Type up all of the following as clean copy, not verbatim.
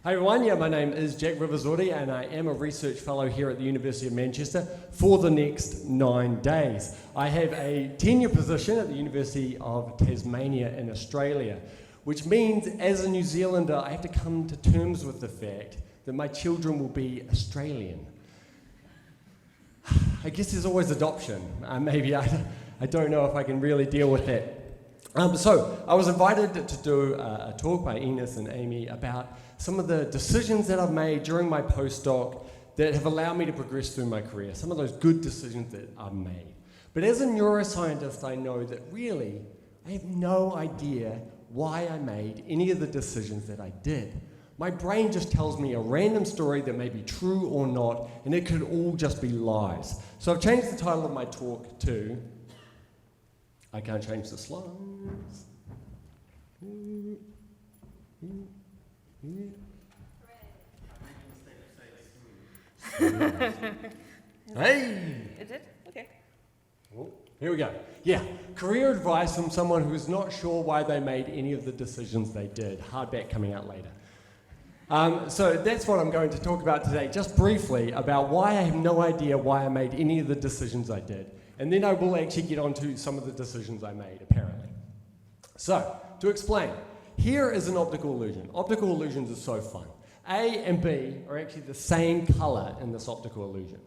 Hi everyone, my name is Jack Rivers-Auty and I am a research fellow here at the University of Manchester for the next 9 days. I have a tenure position at the University of Tasmania in Australia, which means as a New Zealander I have to come to terms with the fact that my children will be Australian. I guess there's always adoption. Maybe I don't know if I can really deal with that. So I was invited to do a talk by Ines and Amy about some of the decisions that I've made during my postdoc that have allowed me to progress through my career, some of those good decisions that I've made. But as a neuroscientist, I know that really I have no idea why I made any of the decisions that I did. My brain just tells me a random story that may be true or not, and it could all just be lies. So I've changed the title of my talk to, I can't change the slides. Hey! Is it? Okay. Oh, here we go. Yeah, career advice from someone who is not sure why they made any of the decisions they did. Hardback coming out later. So that's what I'm going to talk about today, just briefly, about why I have no idea why I made any of the decisions I did. And then I will actually get onto some of the decisions I made, apparently. So, to explain, here is an optical illusion. Optical illusions are so fun. A and B are actually the same color in this optical illusion.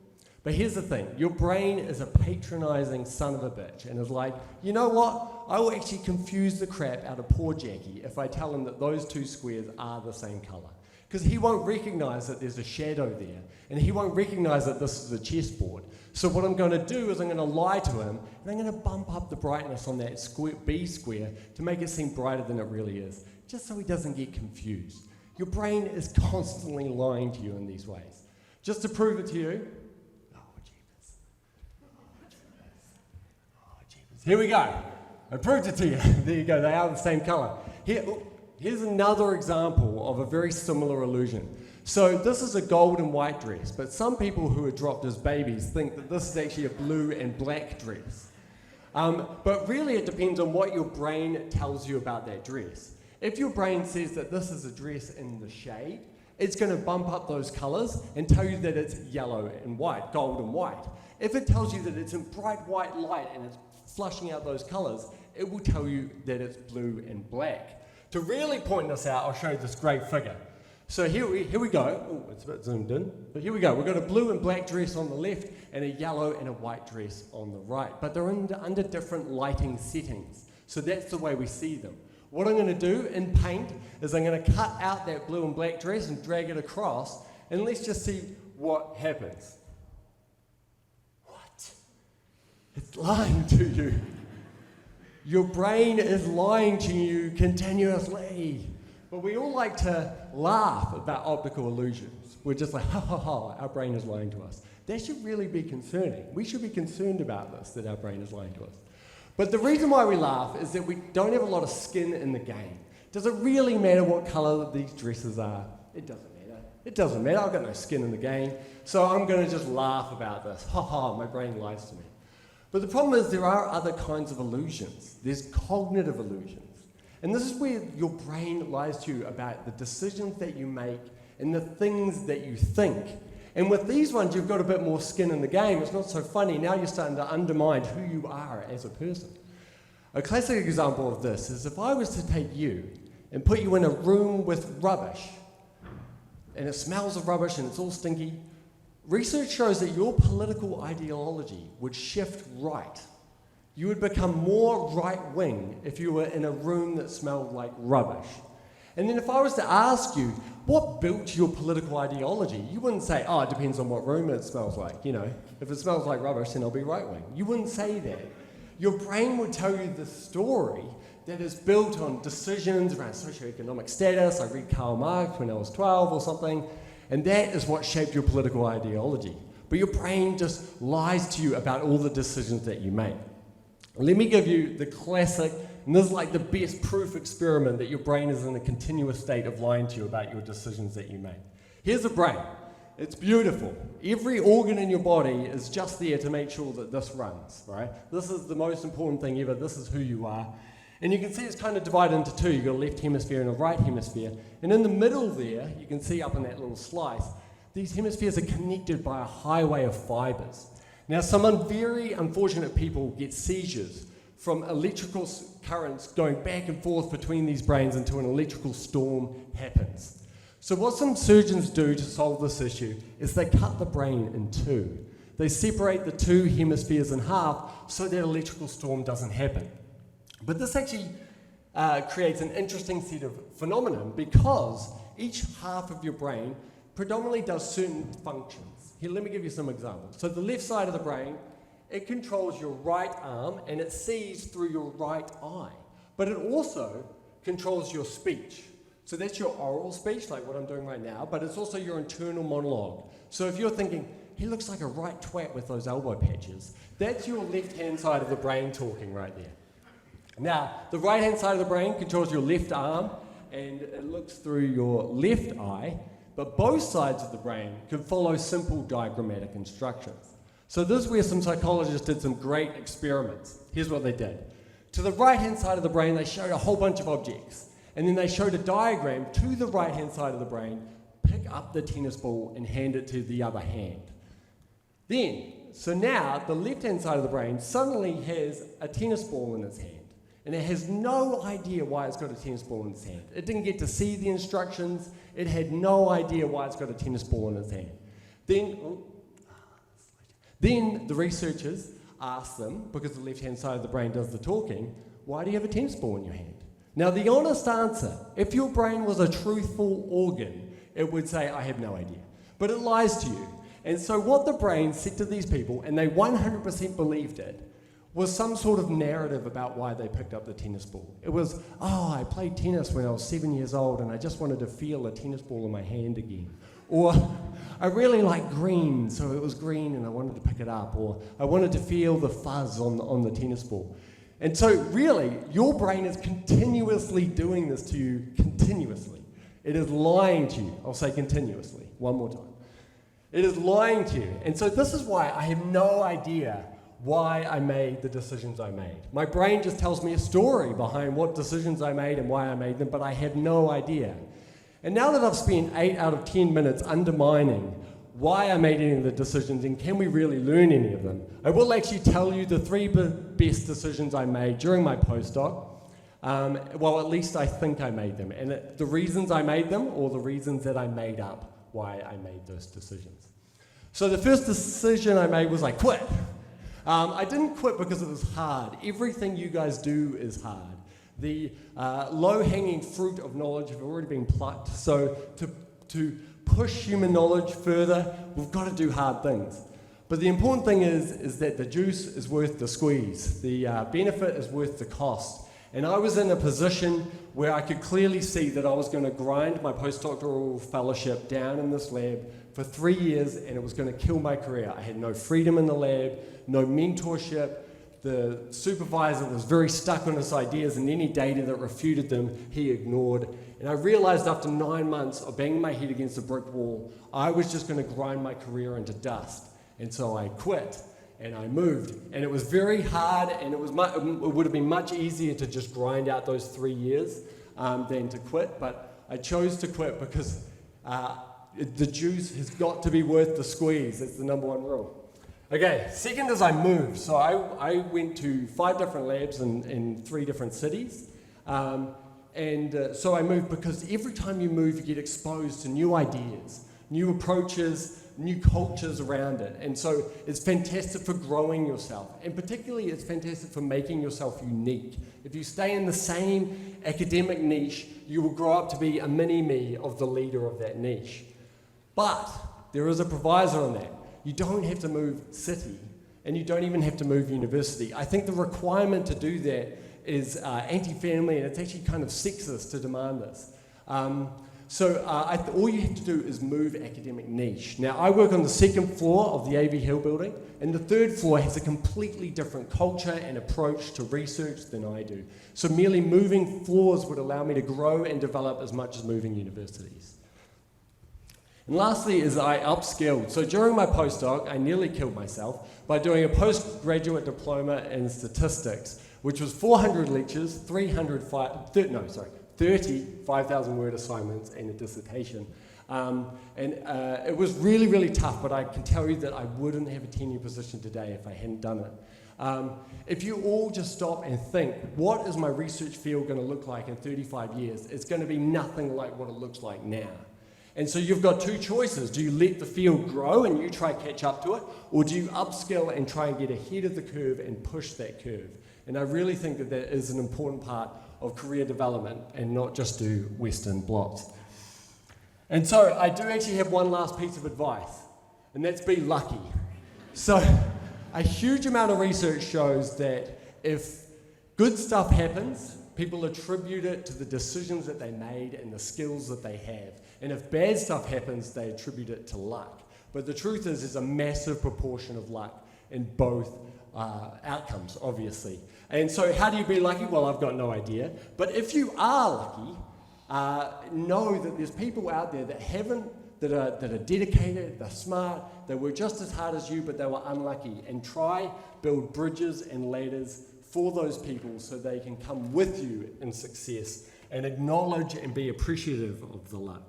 But here's the thing, your brain is a patronizing son of a bitch and is like, you know what? I will actually confuse the crap out of poor Jackie if I tell him that those two squares are the same color. Because he won't recognize that there's a shadow there, and he won't recognize that this is a chessboard. So what I'm going to do is I'm going to lie to him, and I'm going to bump up the brightness on that B square to make it seem brighter than it really is, just so he doesn't get confused. Your brain is constantly lying to you in these ways. Just to prove it to you, here we go. I proved it to you. There you go, they are the same color. Here's another example of a very similar illusion. So this is a gold and white dress, but some people who are dropped as babies think that this is actually a blue and black dress. But really it depends on what your brain tells you about that dress. If your brain says that this is a dress in the shade, it's going to bump up those colors and tell you that it's yellow and white, gold and white. If it tells you that it's in bright white light and it's flushing out those colors, it will tell you that it's blue and black. To really point this out, I'll show you this great figure. So here we go. Oh, it's a bit zoomed in. But here we go. We've got a blue and black dress on the left and a yellow and a white dress on the right. But they're under different lighting settings. So that's the way we see them. What I'm going to do in paint is I'm going to cut out that blue and black dress and drag it across. And let's just see what happens. What? It's lying to you. Your brain is lying to you continuously. But we all like to laugh about optical illusions. We're just like, ha ha ha, our brain is lying to us. That should really be concerning. We should be concerned about this, that our brain is lying to us. But the reason why we laugh is that we don't have a lot of skin in the game. Does it really matter what color these dresses are? It doesn't matter. It doesn't matter, I've got no skin in the game. So I'm going to just laugh about this. Ha ha, my brain lies to me. But the problem is there are other kinds of illusions. There's cognitive illusions. And this is where your brain lies to you about the decisions that you make and the things that you think. And with these ones, you've got a bit more skin in the game. It's not so funny. Now you're starting to undermine who you are as a person. A classic example of this is if I was to take you and put you in a room with rubbish, and it smells of rubbish and it's all stinky, research shows that your political ideology would shift right. You would become more right-wing if you were in a room that smelled like rubbish. And then if I was to ask you, what built your political ideology? You wouldn't say, oh, it depends on what room it smells like. You know, if it smells like rubbish, then I'll be right-wing. You wouldn't say that. Your brain would tell you the story that is built on decisions around socioeconomic status. I read Karl Marx when I was 12 or something. And that is what shaped your political ideology. But your brain just lies to you about all the decisions that you make. Let me give you the classic, and this is like the best proof experiment that your brain is in a continuous state of lying to you about your decisions that you make. Here's a brain. It's beautiful. Every organ in your body is just there to make sure that this runs, right? This is the most important thing ever. This is who you are. And you can see it's kind of divided into two. You've got a left hemisphere and a right hemisphere. And in the middle there, you can see up in that little slice, these hemispheres are connected by a highway of fibers. Now, some very unfortunate people get seizures from electrical currents going back and forth between these brains until an electrical storm happens. So what some surgeons do to solve this issue is they cut the brain in two. They separate the two hemispheres in half so that electrical storm doesn't happen. But this actually creates an interesting set of phenomenon because each half of your brain predominantly does certain functions. Here, let me give you some examples. So the left side of the brain, it controls your right arm and it sees through your right eye. But it also controls your speech. So that's your oral speech, like what I'm doing right now, but it's also your internal monologue. So if you're thinking, he looks like a right twat with those elbow patches, that's your left-hand side of the brain talking right there. Now, the right-hand side of the brain controls your left arm, and it looks through your left eye, but both sides of the brain can follow simple diagrammatic instructions. So this is where some psychologists did some great experiments. Here's what they did. To the right-hand side of the brain, they showed a whole bunch of objects, and then they showed a diagram to the right-hand side of the brain, pick up the tennis ball and hand it to the other hand. So now, the left-hand side of the brain suddenly has a tennis ball in its hand. And it has no idea why it's got a tennis ball in its hand. It didn't get to see the instructions. It had no idea why it's got a tennis ball in its hand. Then the researchers asked them, because the left-hand side of the brain does the talking, why do you have a tennis ball in your hand? Now, the honest answer, if your brain was a truthful organ, it would say, I have no idea. But it lies to you. And so what the brain said to these people, and they 100% believed it, was some sort of narrative about why they picked up the tennis ball. It was, I played tennis when I was 7 years old and I just wanted to feel a tennis ball in my hand again. Or, I really like green, so it was green and I wanted to pick it up. Or, I wanted to feel the fuzz on the tennis ball. And so really, your brain is continuously doing this to you, continuously. It is lying to you. I'll say continuously, one more time. It is lying to you. And so this is why I have no idea why I made the decisions I made. My brain just tells me a story behind what decisions I made and why I made them, but I have no idea. And now that I've spent 8 out of 10 minutes undermining why I made any of the decisions and can we really learn any of them, I will actually tell you the 3 best decisions I made during my postdoc. Well, at least I think I made them. And the reasons I made them, or the reasons that I made up why I made those decisions. So the first decision I made was I quit. I didn't quit because it was hard. Everything you guys do is hard. The low-hanging fruit of knowledge have already been plucked. So to push human knowledge further, we've got to do hard things. But the important thing is that the juice is worth the squeeze. The benefit is worth the cost. And I was in a position where I could clearly see that I was going to grind my postdoctoral fellowship down in this lab for 3 years, and it was going to kill my career. I had no freedom in the lab, no mentorship. The supervisor was very stuck on his ideas, and any data that refuted them, he ignored. And I realized after 9 months of banging my head against a brick wall, I was just going to grind my career into dust. And so I quit, and I moved. And it was very hard, and it would have been much easier to just grind out those 3 years than to quit. But I chose to quit because the juice has got to be worth the squeeze. That's the number one rule. Okay, second is I moved. So I went to 5 different labs in 3 different cities. So I moved because every time you move, you get exposed to new ideas, new approaches, new cultures around it. And so it's fantastic for growing yourself. And particularly, it's fantastic for making yourself unique. If you stay in the same academic niche, you will grow up to be a mini-me of the leader of that niche. But there is a proviso on that. You don't have to move city, and you don't even have to move university. I think the requirement to do that is anti-family, and it's actually kind of sexist to demand this. All you have to do is move academic niche. Now, I work on the 2nd floor of the AV Hill building, and the 3rd floor has a completely different culture and approach to research than I do. So merely moving floors would allow me to grow and develop as much as moving universities. And lastly is I upskilled. So during my postdoc, I nearly killed myself by doing a postgraduate diploma in statistics, which was 400 lectures, 30 5,000-word assignments, and a dissertation. It was really, really tough, but I can tell you that I wouldn't have a tenure position today if I hadn't done it. If you all just stop and think, what is my research field going to look like in 35 years? It's going to be nothing like what it looks like now. And so you've got two choices. Do you let the field grow and you try to catch up to it, or do you upskill and try and get ahead of the curve and push that curve? And I really think that that is an important part of career development and not just do Western blocks. And so I do actually have one last piece of advice, and that's be lucky. So a huge amount of research shows that if good stuff happens, people attribute it to the decisions that they made and the skills that they have. And if bad stuff happens, they attribute it to luck. But the truth is, there's a massive proportion of luck in both outcomes, obviously. And so how do you be lucky? Well, I've got no idea. But if you are lucky, know that there's people out there that are dedicated, they're smart, they work just as hard as you, but they were unlucky. And try build bridges and ladders for those people so they can come with you in success and acknowledge and be appreciative of the luck.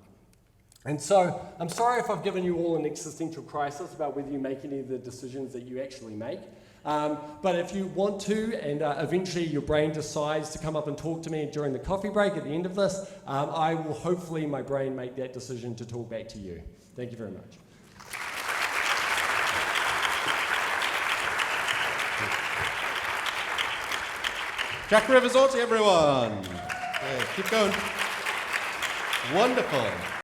And so I'm sorry if I've given you all an existential crisis about whether you make any of the decisions that you actually make. But if you want to, and eventually your brain decides to come up and talk to me during the coffee break at the end of this, I will hopefully, my brain, make that decision to talk back to you. Thank you very much. Jack Rivers-Auty, everyone. Yeah, keep going. Wonderful.